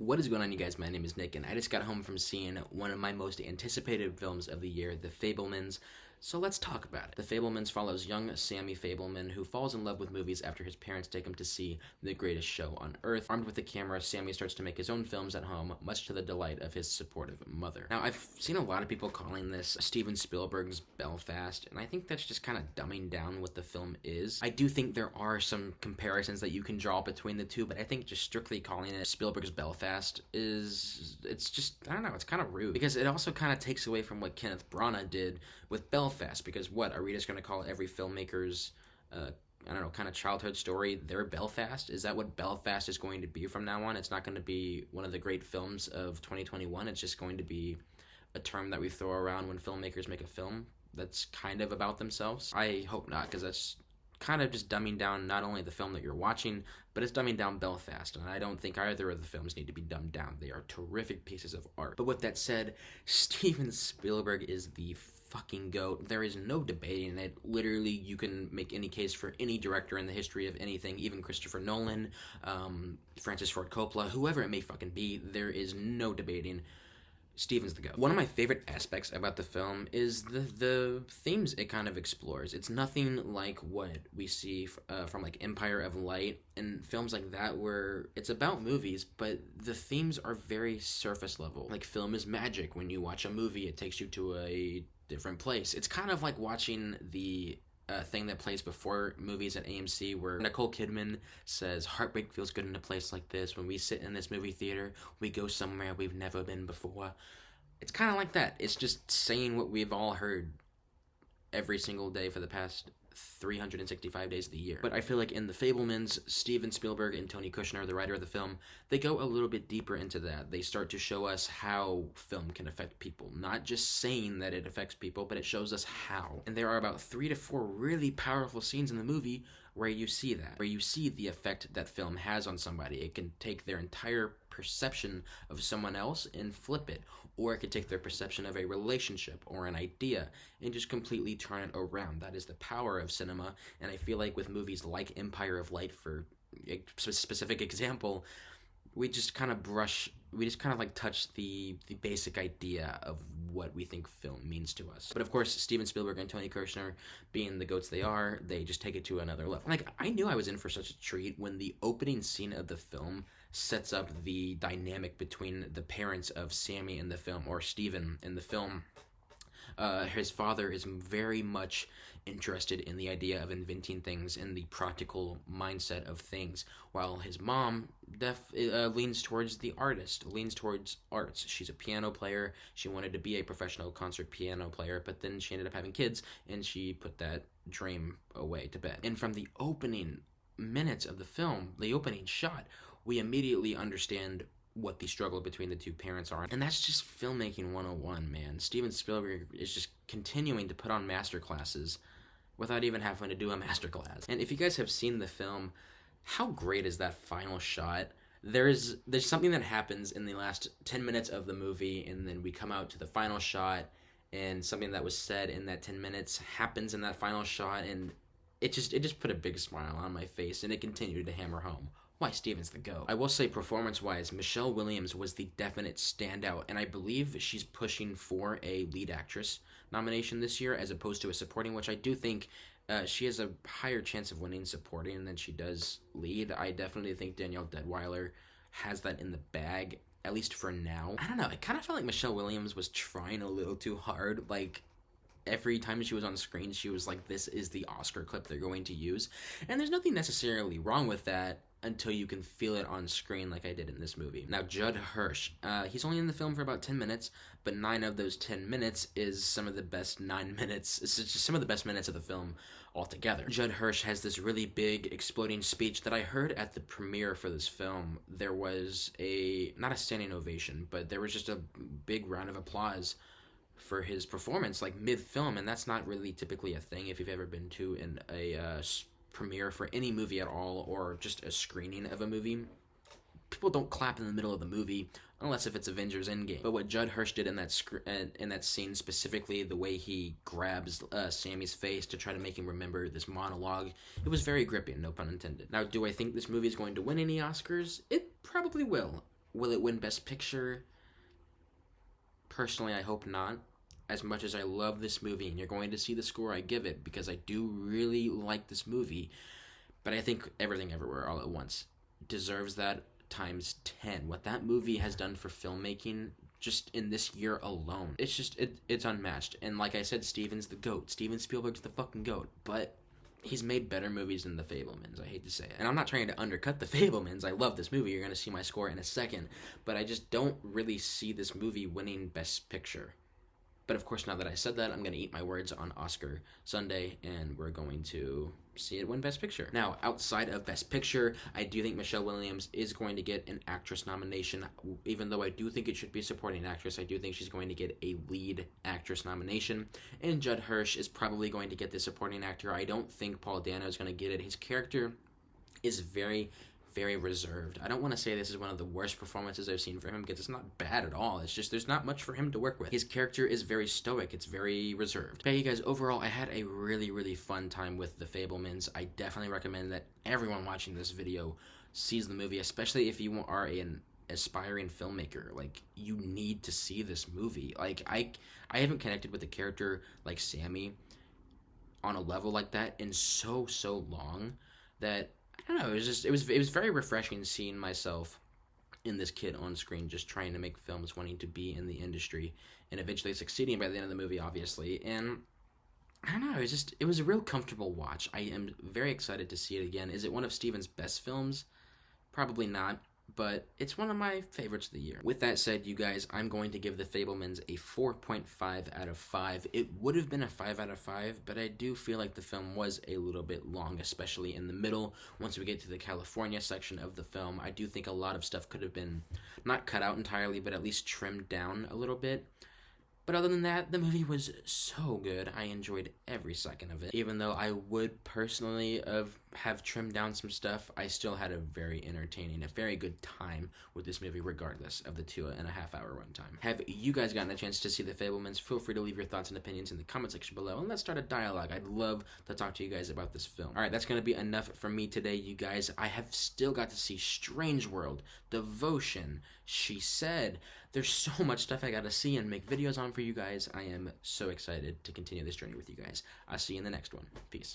What is going on, you guys? My name is Nick, and I just got home from seeing one of my most anticipated films of the year, The Fabelmans. So let's talk about it. The Fabelmans follows young Sammy Fabelman, who falls in love with movies after his parents take him to see the greatest show on earth. Armed with a camera, Sammy starts to make his own films at home, much to the delight of his supportive mother. Now, I've seen a lot of people calling this Steven Spielberg's Belfast, and I think that's just kind of dumbing down what the film is. I do think there are some comparisons that you can draw between the two, but I think just strictly calling it Spielberg's Belfast it's just, I don't know, it's kind of rude. Because it also kind of takes away from what Kenneth Branagh did with Belfast, because what, are we just going to call every filmmaker's, I don't know, kind of childhood story their Belfast? Is that what Belfast is going to be from now on? It's not going to be one of the great films of 2021. It's just going to be a term that we throw around when filmmakers make a film that's kind of about themselves. I hope not, because that's kind of just dumbing down not only the film that you're watching, but it's dumbing down Belfast, and I don't think either of the films need to be dumbed down. They are terrific pieces of art. But with that said, Steven Spielberg is the fucking GOAT. There is no debating it. Literally, you can make any case for any director in the history of anything, even Christopher Nolan, Francis Ford Coppola, whoever it may fucking be. There is no debating. Steven's the GOAT. One of my favorite aspects about the film is the themes it kind of explores. It's nothing like what we see from like Empire of Light and films like that, where it's about movies, but the themes are very surface level. Like, film is magic. When you watch a movie, it takes you to a different place. It's kind of like watching the thing that plays before movies at AMC, where Nicole Kidman says, "Heartbreak feels good in a place like this. When we sit in this movie theater, we go somewhere we've never been before." It's kind of like that. It's just saying what we've all heard every single day for the past 365 days of the year. But I feel like in The Fabelmans, Steven Spielberg and Tony Kushner, the writer of the film, they go a little bit deeper into that. They start to show us how film can affect people. Not just saying that it affects people, but it shows us how. And there are about 3 to 4 really powerful scenes in the movie where you see that, where you see the effect that film has on somebody. It can take their entire perception of someone else and flip it, or it could take their perception of a relationship or an idea and just completely turn it around. That is the power of cinema, and I feel like with movies like Empire of Light, for a specific example, we just kind of like touch the basic idea of what we think film means to us. But of course, Steven Spielberg and Tony Kushner, being the GOATs they are, they just take it to another level. Like, I knew I was in for such a treat when the opening scene of the film sets up the dynamic between the parents of Sammy in the film, or Steven in the film. His father is very much interested in the idea of inventing things and the practical mindset of things, while his mom leans towards the artist, leans towards arts. She's a piano player. She wanted to be a professional concert piano player, but then she ended up having kids, and she put that dream away to bed. And from the opening minutes of the film, the opening shot, we immediately understand what the struggle between the two parents are. And that's just filmmaking 101, man. Steven Spielberg is just continuing to put on masterclasses without even having to do a masterclass. And if you guys have seen the film, how great is that final shot? There's something that happens in the last 10 minutes of the movie, and then we come out to the final shot, and something that was said in that 10 minutes happens in that final shot, and it just put a big smile on my face, and it continued to hammer home why Steven's the GOAT. I will say, performance-wise, Michelle Williams was the definite standout, and I believe she's pushing for a lead actress nomination this year as opposed to a supporting, which I do think she has a higher chance of winning supporting than she does lead. I definitely think Danielle Deadwyler has that in the bag, at least for now. I don't know, it kind of felt like Michelle Williams was trying a little too hard. Like, every time she was on screen, she was like, this is the Oscar clip they're going to use. And there's nothing necessarily wrong with that until you can feel it on screen like I did in this movie. Now, Judd Hirsch, he's only in the film for about 10 minutes, but 9 of those 10 minutes is some of the best 9 minutes. It's just some of the best minutes of the film altogether. Judd Hirsch has this really big, exploding speech that I heard at the premiere for this film. There was not a standing ovation, but there was just a big round of applause for his performance, like mid-film, and that's not really typically a thing if you've ever been to a premiere for any movie at all, or just a screening of a movie. People don't clap in the middle of the movie unless if it's Avengers Endgame. But what Judd Hirsch did in that scene, specifically the way he grabs Sammy's face to try to make him remember this monologue, it was very gripping, no pun intended. Now, do I think this movie is going to win any Oscars? It probably will. Will it win Best Picture? Personally, I hope not. As much as I love this movie, and you're going to see the score I give it because I do really like this movie, but I think Everything Everywhere All at Once deserves that times 10. What that movie has done for filmmaking just in this year alone, it's unmatched. And like I said, Steven's the GOAT. Steven Spielberg's the fucking GOAT. But he's made better movies than The Fabelmans, I hate to say it. And I'm not trying to undercut The Fabelmans. I love this movie. You're going to see my score in a second. But I just don't really see this movie winning Best Picture. But of course, now that I said that, I'm going to eat my words on Oscar Sunday, and we're going to see it win Best Picture. Now, outside of Best Picture, I do think Michelle Williams is going to get an actress nomination. Even though I do think it should be supporting actress, I do think she's going to get a lead actress nomination. And Judd Hirsch is probably going to get the supporting actor. I don't think Paul Dano is going to get it. His character is very reserved. I don't want to say this is one of the worst performances I've seen from him because it's not bad at all. It's just there's not much for him to work with. His character is very stoic. It's very reserved. But you guys, overall, I had a really fun time with The Fabelmans. I definitely recommend that everyone watching this video sees the movie, especially if you are an aspiring filmmaker. Like, you need to see this movie. Like, I haven't connected with a character like Sammy on a level like that in so long that I don't know, it was very refreshing seeing myself in this kid on screen just trying to make films, wanting to be in the industry, and eventually succeeding by the end of the movie, obviously. And I don't know, it was a real comfortable watch. I am very excited to see it again. Is it one of Steven's best films? Probably not, but it's one of my favorites of the year. With that said, you guys, I'm going to give The Fabelmans a 4.5 out of 5. It would have been a 5 out of 5, but I do feel like the film was a little bit long, especially in the middle. Once we get to the California section of the film, I do think a lot of stuff could have been not cut out entirely, but at least trimmed down a little bit. But other than that, the movie was so good. I enjoyed every second of it. Even though I would personally have trimmed down some stuff, I still had a very entertaining, a very good time with this movie regardless of the 2.5 hour runtime. Have you guys gotten a chance to see The Fabelmans? Feel free to leave your thoughts and opinions in the comment section below, and let's start a dialogue. I'd love to talk to you guys about this film. Alright, that's going to be enough from me today, you guys. I have still got to see Strange World, Devotion, She Said. There's so much stuff I got to see and make videos on for you guys. I am so excited to continue this journey with you guys. I'll see you in the next one. Peace.